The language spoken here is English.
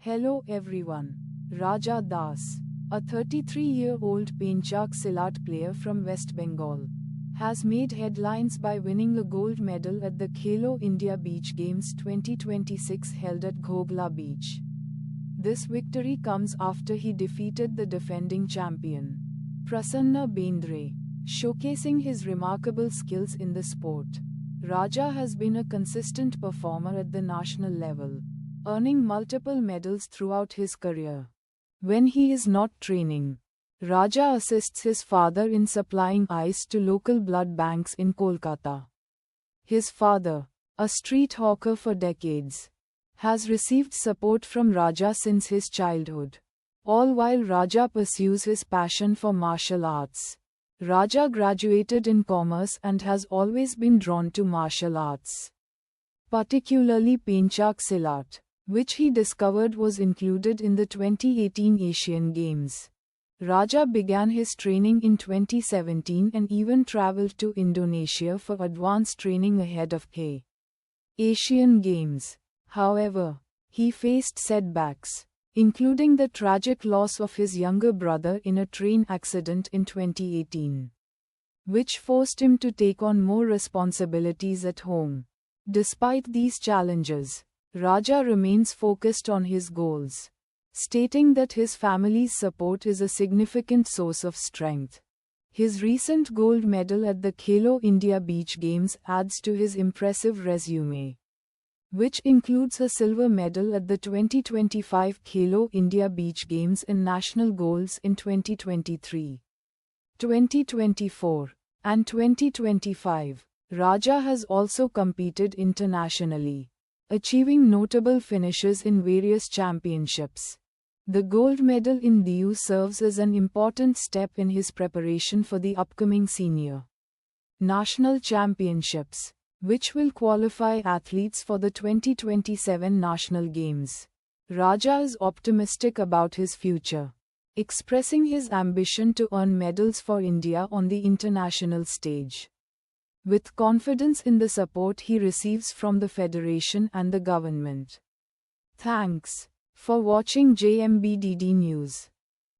Hello everyone. Raja Das, a 33-year-old Penchak Silat player from West Bengal, has made headlines by winning a gold medal at the Khelo India Beach Games 2026 held at Ghogla Beach. This victory comes after he defeated the defending champion, Prasanna Bendre, showcasing his remarkable skills in the sport. Raja has been a consistent performer at the national level, earning multiple medals throughout his career. When he is not training, Raja assists his father in supplying ice to local blood banks in Kolkata. His father, a street hawker for decades, has received support from Raja since his childhood, all while Raja pursues his passion for martial arts. Raja graduated in commerce and has always been drawn to martial arts, particularly Penchak Silat, which he discovered was included in the 2018 Asian Games. Raja began his training in 2017 and even traveled to Indonesia for advanced training ahead of the Asian Games. However, he faced setbacks, including the tragic loss of his younger brother in a train accident in 2018, which forced him to take on more responsibilities at home. Despite these challenges, Raja remains focused on his goals, stating that his family's support is a significant source of strength. His recent gold medal at the Khelo India Beach Games adds to his impressive resume, which includes a silver medal at the 2025 Khelo India Beach Games and national golds in 2023, 2024, and 2025. Raja has also competed internationally, achieving notable finishes in various championships. The gold medal in Diu serves as an important step in his preparation for the upcoming senior national championships, which will qualify athletes for the 2027 National Games. Raja is optimistic about his future, expressing his ambition to earn medals for India on the international stage, with confidence in the support he receives from the Federation and the government. Thanks for watching JMBDD News.